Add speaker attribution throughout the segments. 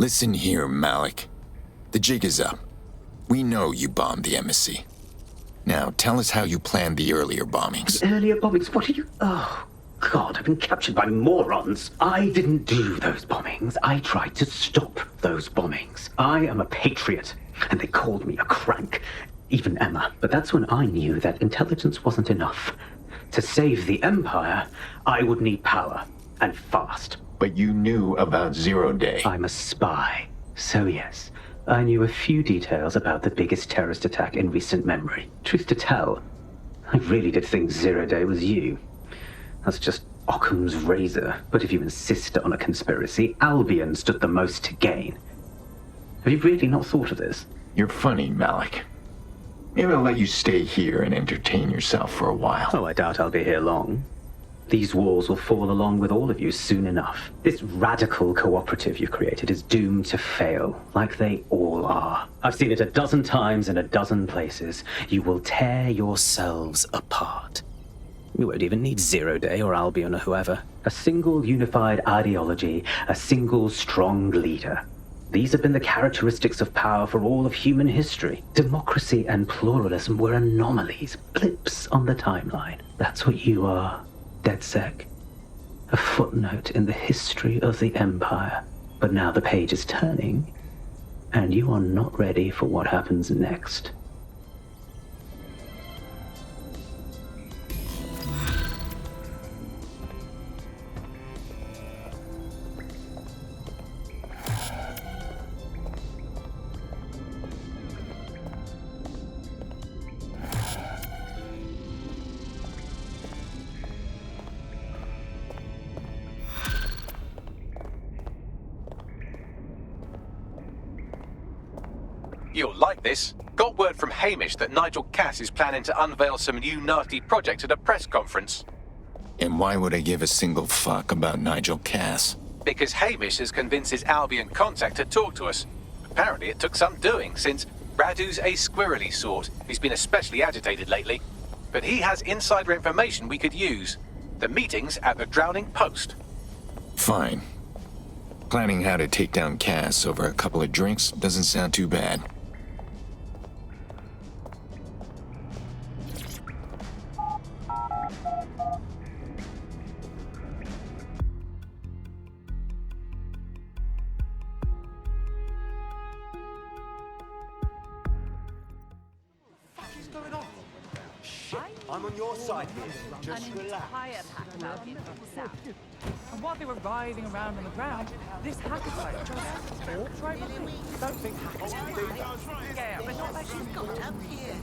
Speaker 1: Listen here, Malik. The jig is up. We know you bombed the embassy. Now, tell us how you planned the earlier bombings.
Speaker 2: Earlier bombings? What are you... Oh, God, I've been captured by morons. I didn't do those bombings. I tried to stop those bombings. I am a patriot, and they called me a crank. Even Emma. But that's when I knew that intelligence wasn't enough. To save the Empire, I would need power, and fast.
Speaker 1: But you knew about Zero Day.
Speaker 2: I'm a spy. So yes, I knew a few details about the biggest terrorist attack in recent memory. Truth to tell, I really did think Zero Day was you. That's just Occam's razor. But if you insist on a conspiracy, Albion stood the most to gain. Have you really not thought of this?
Speaker 1: You're funny, Malik. Maybe I'll let you stay here and entertain yourself for a while.
Speaker 2: Oh, I doubt I'll be here long. These walls will fall along with all of you soon enough. This radical cooperative you've created is doomed to fail, like they all are. I've seen it a dozen times in a dozen places. You will tear yourselves apart. You won't even need Zero Day or Albion or whoever. A single unified ideology, a single strong leader. These have been the characteristics of power for all of human history. Democracy and pluralism were anomalies, blips on the timeline. That's what you are. DedSec. A footnote in the history of the Empire. But now the page is turning, and you are not ready for what happens next.
Speaker 3: You'll like this. Got word from Hamish that Nigel Cass is planning to unveil some new nasty project at a press conference.
Speaker 1: And why would I give a single fuck about Nigel Cass?
Speaker 3: Because Hamish has convinced his Albion contact to talk to us. Apparently it took some doing, since Radu's a squirrely sort. He's been especially agitated lately. But he has insider information we could use. The meeting's at the Drowning Post.
Speaker 1: Fine. Planning how to take down Cass over a couple of drinks doesn't sound too bad.
Speaker 4: I'm on your side here. Just relax.
Speaker 5: Entire pack of Albion south. And while they were writhing around on the ground, this hacker type just walked right by. Don't think hackers yeah, but not like she's got up here.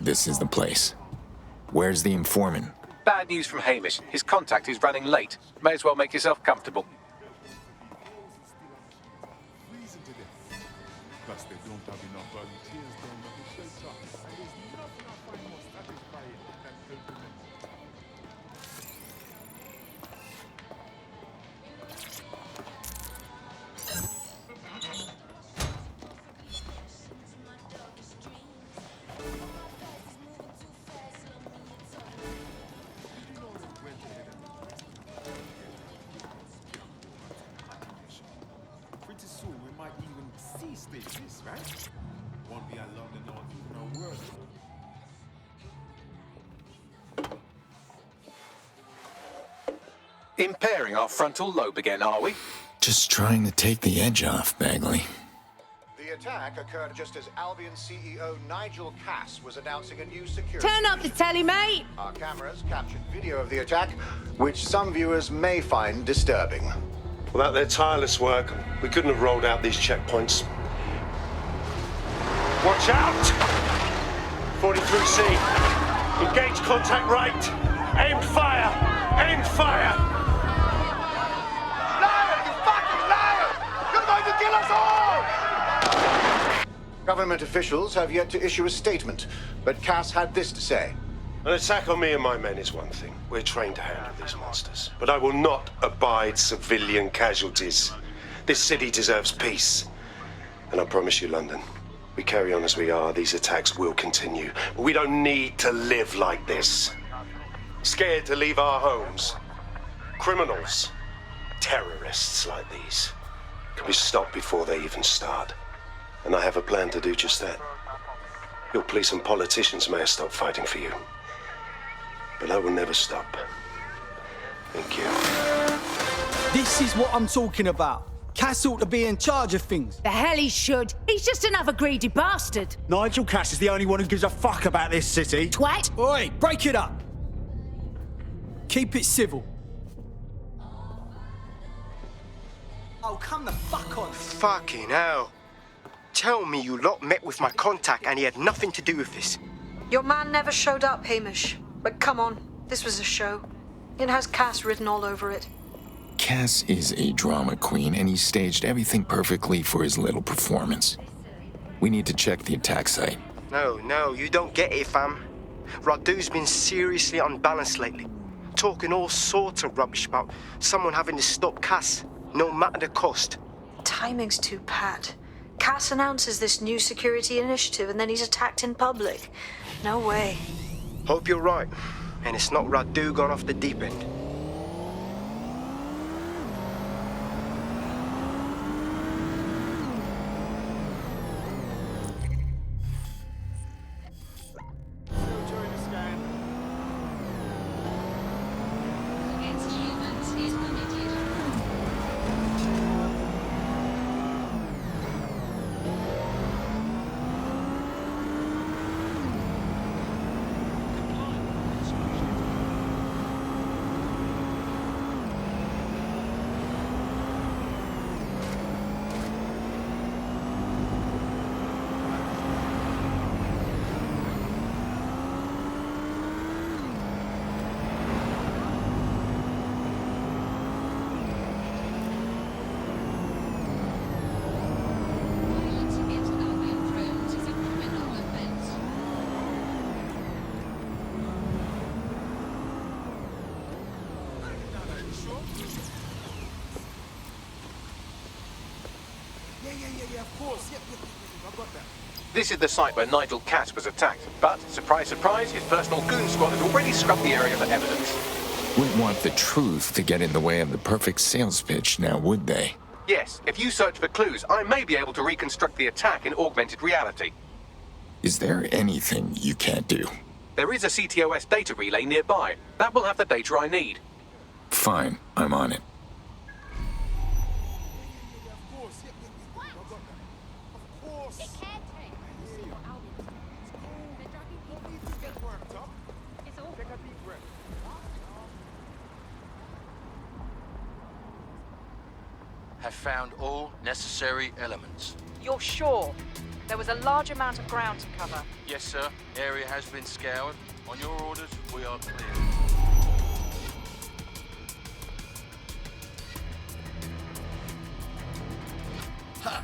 Speaker 1: This is the place. Where's the informant?
Speaker 3: Bad news from Hamish. His contact is running late. May as well make yourself comfortable.
Speaker 6: Plus, they don't have enough volunteers down at the shelter, and there's nothing I find more satisfying than helping them. Pretty soon we might even see stages, right? Won't be a London or even a world.
Speaker 3: Impairing our frontal lobe again, are we?
Speaker 1: Just trying to take the edge off, Bagley.
Speaker 7: The attack occurred just as Albion CEO Nigel Cass was announcing a new security.
Speaker 8: Turn up the telly, mate!
Speaker 7: Our cameras captured video of the attack, which some viewers may find disturbing.
Speaker 9: Without their tireless work, we couldn't have rolled out these checkpoints. Watch out! 43C. Engage contact right. Aim fire! Aim fire!
Speaker 7: Liar! You fucking liar! You're going to kill us all! Government officials have yet to issue a statement, but Cass had this to say.
Speaker 9: An attack on me and my men is one thing. We're trained to handle these monsters. But I will not abide civilian casualties. This city deserves peace. And I promise you, London, we carry on as we are, these attacks will continue. But we don't need to live like this. Scared to leave our homes. Criminals, terrorists like these, can be stopped before they even start. And I have a plan to do just that. Your police and politicians may have stopped fighting for you. But I will never stop. Thank you.
Speaker 10: This is what I'm talking about. Cass ought to be in charge of things.
Speaker 8: The hell he should. He's just another greedy bastard.
Speaker 11: Nigel Cass is the only one who gives a fuck about this city.
Speaker 8: Twat.
Speaker 10: Oi, break it up. Keep it civil. Oh, come the fuck on.
Speaker 12: Fucking hell. Tell me you lot met with my contact and he had nothing to do with this.
Speaker 13: Your man never showed up, Hamish. But come on, this was a show. It has Cass written all over it.
Speaker 1: Cass is a drama queen, and he staged everything perfectly for his little performance. We need to check the attack site.
Speaker 12: No, you don't get it, fam. Radu's been seriously unbalanced lately. Talking all sorts of rubbish about someone having to stop Cass, no matter the cost.
Speaker 13: Timing's too pat. Cass announces this new security initiative and then he's attacked in public. No way.
Speaker 12: Hope you're right, and it's not Radu gone off the deep end.
Speaker 3: This is the site where Nigel Cass was attacked, but, surprise, surprise, his personal goon squad had already scrubbed the area for evidence.
Speaker 1: Wouldn't want the truth to get in the way of the perfect sales pitch, now would they?
Speaker 3: Yes, if you search for clues, I may be able to reconstruct the attack in augmented reality.
Speaker 1: Is there anything you can't do?
Speaker 3: There is a CTOS data relay nearby. That will have the data I need.
Speaker 1: Fine, I'm on it.
Speaker 14: have found all necessary elements.
Speaker 5: You're sure? There was a large amount of ground to cover.
Speaker 14: Yes, sir. Area has been scoured. On your orders, we are clear.
Speaker 1: Ha!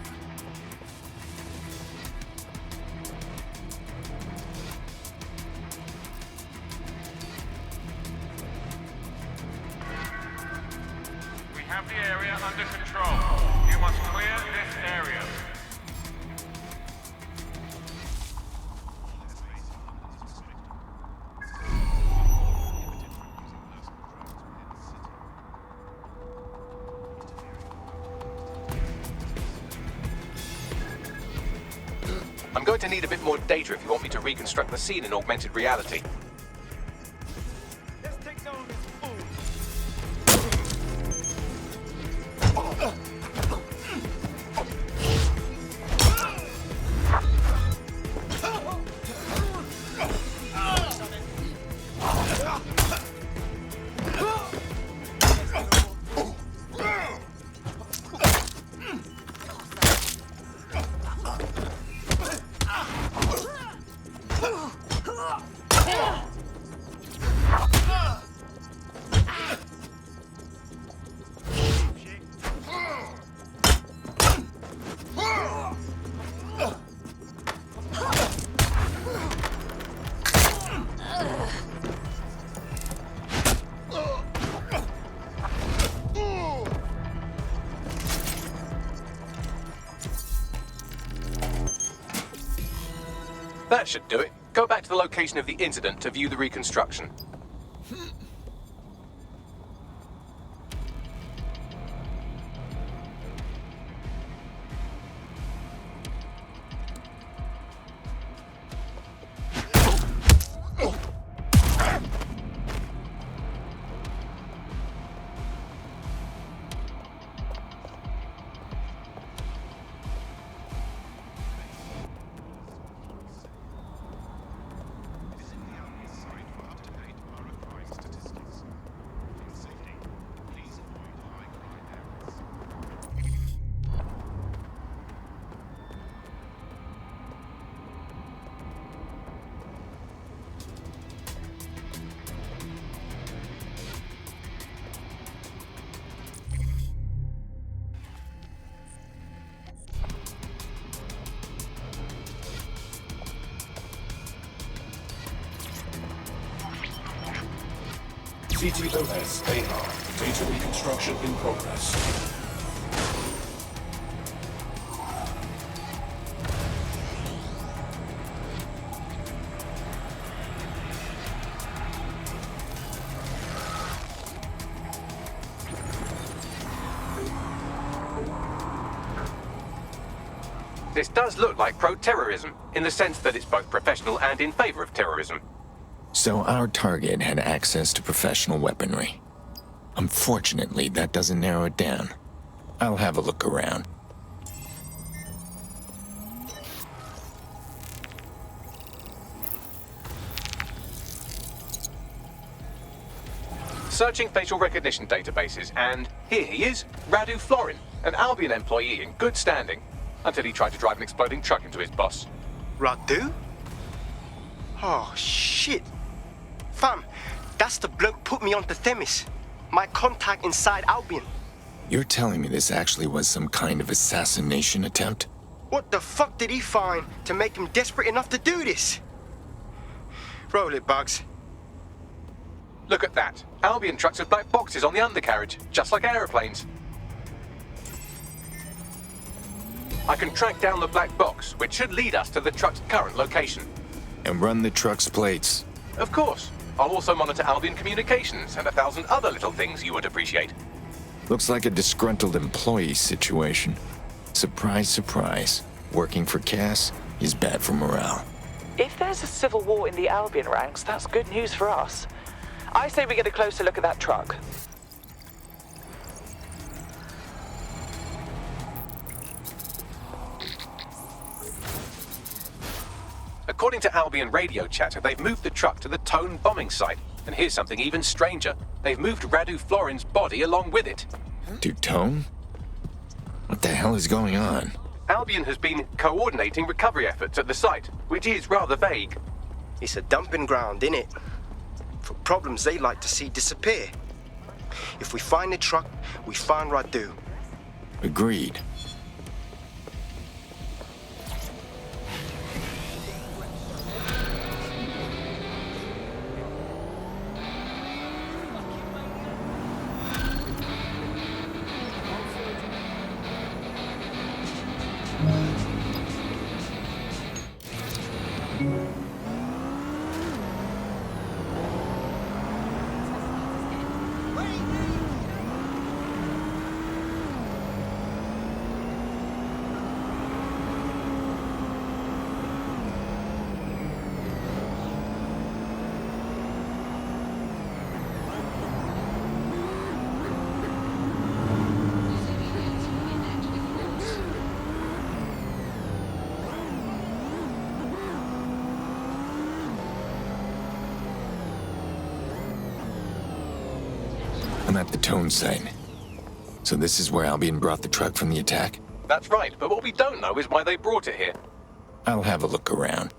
Speaker 15: We have the area under control. You must clear this area.
Speaker 3: I'm going to need a bit more data if you want me to reconstruct the scene in augmented reality.
Speaker 15: Let's take down this fool.
Speaker 3: That should do it. Go back to the location of the incident to view the reconstruction.
Speaker 16: CTOS AR. Data reconstruction in progress.
Speaker 3: This does look like pro-terrorism, in the sense that it's both professional and in favor of terrorism.
Speaker 1: So our target had access to professional weaponry. Unfortunately, that doesn't narrow it down. I'll have a look around.
Speaker 3: Searching facial recognition databases, and here he is, Radu Florin, an Albion employee in good standing, until he tried to drive an exploding truck into his boss.
Speaker 12: Radu? Oh, shit. Fam, that's the bloke put me onto Themis. My contact inside Albion.
Speaker 1: You're telling me this actually was some kind of assassination attempt?
Speaker 12: What the fuck did he find to make him desperate enough to do this? Roll it, Bugs.
Speaker 3: Look at that. Albion trucks with black boxes on the undercarriage, just like aeroplanes. I can track down the black box, which should lead us to the truck's current location.
Speaker 1: And run the truck's plates?
Speaker 3: Of course. I'll also monitor Albion communications and 1,000 other little things you would appreciate.
Speaker 1: Looks like a disgruntled employee situation. Surprise, surprise. Working for Cass is bad for morale.
Speaker 5: If there's a civil war in the Albion ranks, that's good news for us. I say we get a closer look at that truck.
Speaker 3: According to Albion radio chatter, they've moved the truck to the Tone bombing site. And here's something even stranger. They've moved Radu Florin's body along with it.
Speaker 1: To Tone? What the hell is going on?
Speaker 3: Albion has been coordinating recovery efforts at the site, which is rather vague.
Speaker 12: It's a dumping ground, innit? For problems they like to see disappear. If we find the truck, we find Radu.
Speaker 1: Agreed. I'm at the tone site. So this is where Albion brought the truck from the attack?
Speaker 3: That's right, but what we don't know is why they brought it here.
Speaker 1: I'll have a look around.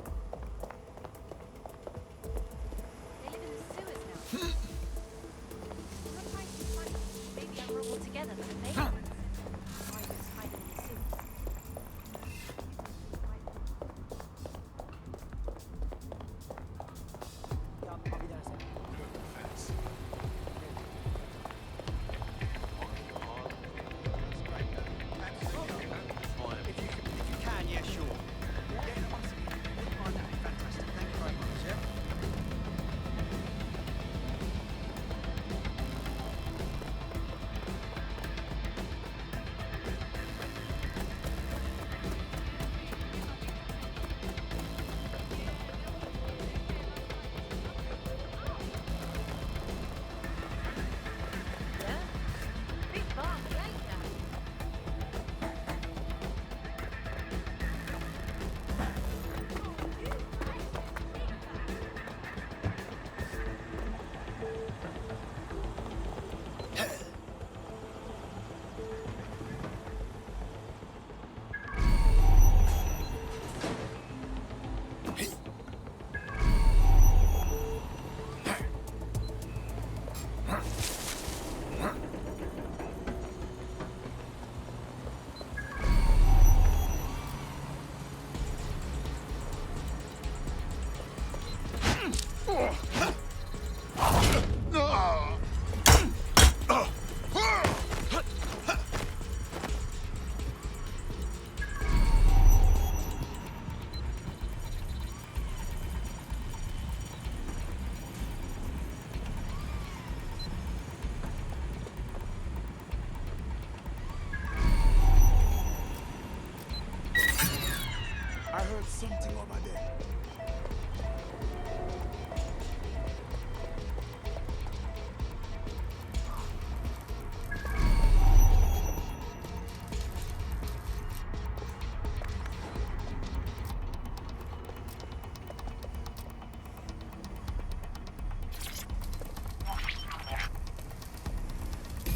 Speaker 6: I heard something over there.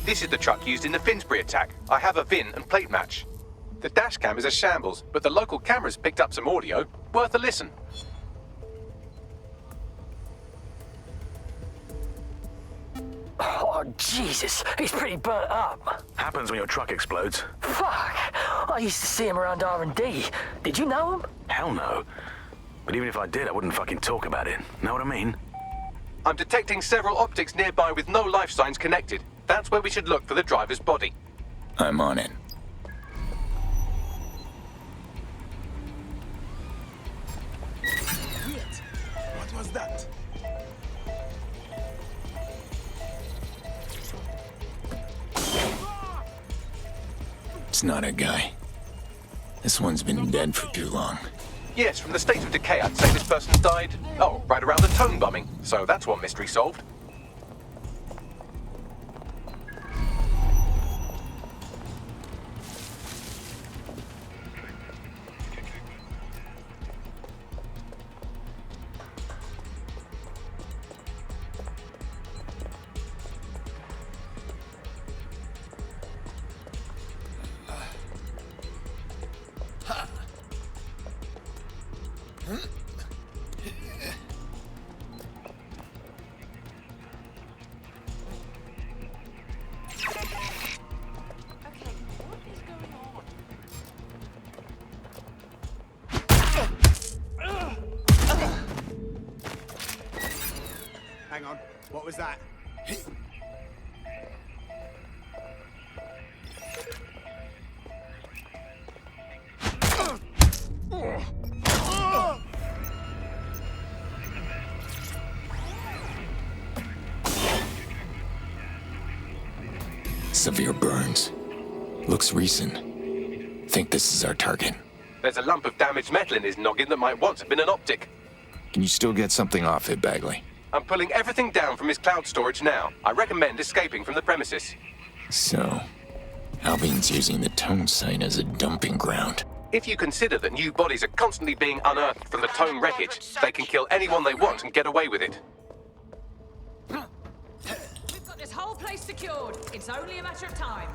Speaker 3: This is the truck used in the Finsbury attack. I have a VIN and plate match. The dash cam is a shambles, but the local cameras picked up some audio. Worth a listen.
Speaker 17: Oh, Jesus, he's pretty burnt up.
Speaker 18: Happens when your truck explodes.
Speaker 17: Fuck, I used to see him around R&D. Did you know him?
Speaker 18: Hell no. But even if I did, I wouldn't fucking talk about it. Know what I mean?
Speaker 3: I'm detecting several optics nearby with no life signs connected. That's where we should look for the driver's body.
Speaker 1: I'm on it.
Speaker 6: Wait, what was that?
Speaker 1: It's not a guy. This one's been dead for too long.
Speaker 3: Yes, from the state of decay, I'd say this person died, right around the tone bombing. So that's one mystery solved.
Speaker 11: Hang on. What was that?
Speaker 1: Severe burns. Looks recent. Think this is our target.
Speaker 3: There's a lump of damaged metal in his noggin that might once have been an optic.
Speaker 1: Can you still get something off it, Bagley?
Speaker 3: I'm pulling everything down from his cloud storage now. I recommend escaping from the premises.
Speaker 1: So, Albion's using the Tone site as a dumping ground.
Speaker 3: If you consider that new bodies are constantly being unearthed from the Tone wreckage, they can kill anyone they want and get away with it.
Speaker 8: We've got this whole place secured. It's only a matter of time.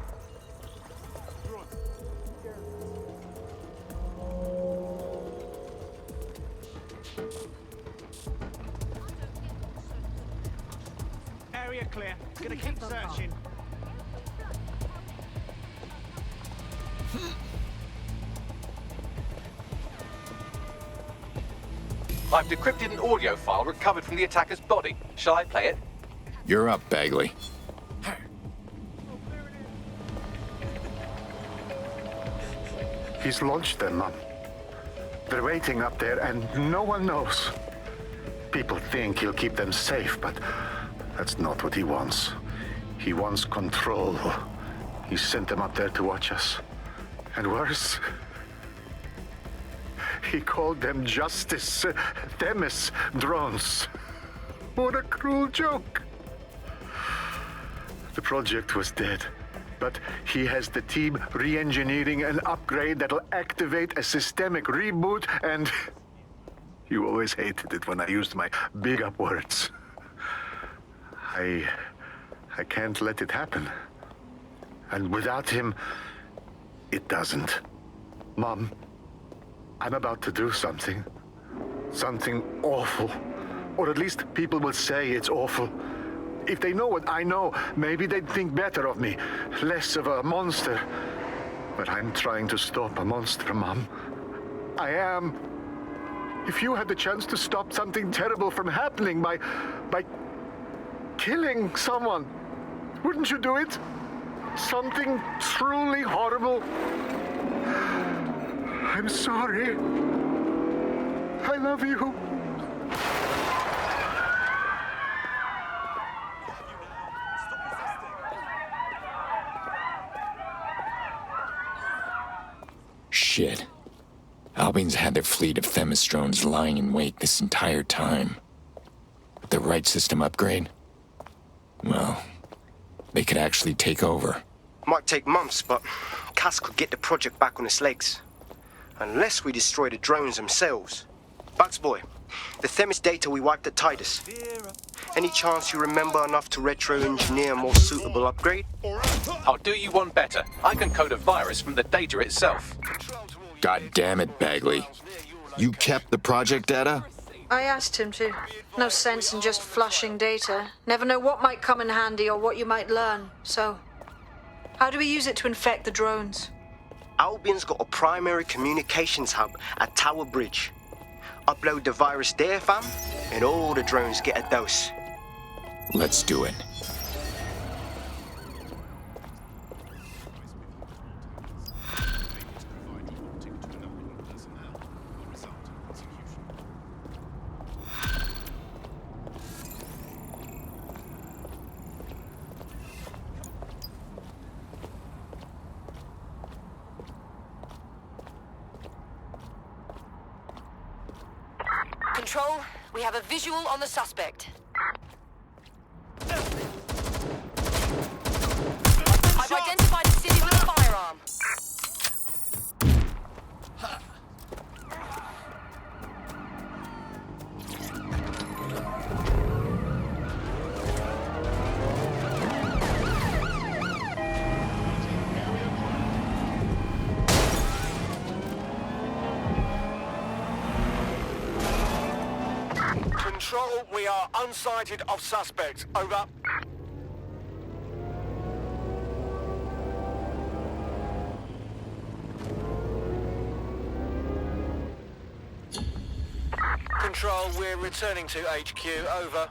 Speaker 11: Area clear. Gonna keep searching.
Speaker 3: I've decrypted an audio file recovered from the attacker's body. Shall I play it?
Speaker 1: You're up, Bagley.
Speaker 19: He's launched them, Mum. They're waiting up there and no one knows. People think he'll keep them safe, but that's not what he wants. He wants control. He sent them up there to watch us. And worse, he called them Justice Themis drones. What a cruel joke. The project was dead, but he has the team re-engineering an upgrade that'll activate a systemic reboot, and you always hated it when I used my big up words. I can't let it happen. And without him, it doesn't. Mom, I'm about to do something. Something awful. Or at least people will say it's awful. If they know what I know, maybe they'd think better of me. Less of a monster. But I'm trying to stop a monster, Mom. I am. If you had the chance to stop something terrible from happening by killing someone, wouldn't you do it? Something truly horrible. I'm sorry. I love you.
Speaker 1: Shit. Albion's had their fleet of Themis drones lying in wait this entire time. With the right system upgrade, well, they could actually take over.
Speaker 12: Might take months, but Cass could get the project back on its legs. Unless we destroy the drones themselves. Bugs boy, the Themis data we wiped at Titus. Any chance you remember enough to retro-engineer a more suitable upgrade?
Speaker 3: I'll do you one better. I can code a virus from the data itself.
Speaker 1: God damn it, Bagley. You kept the project data?
Speaker 13: I asked him to. No sense in just flushing data. Never know what might come in handy or what you might learn. So, how do we use it to infect the drones?
Speaker 12: Albion's got a primary communications hub at Tower Bridge. Upload the virus there, fam, and all the drones get a dose.
Speaker 1: Let's do it.
Speaker 20: Control, we have a visual on the suspect. I've identified a city with a firearm.
Speaker 21: Control, we are unsighted of suspects. Over. Control, we're returning to HQ. Over.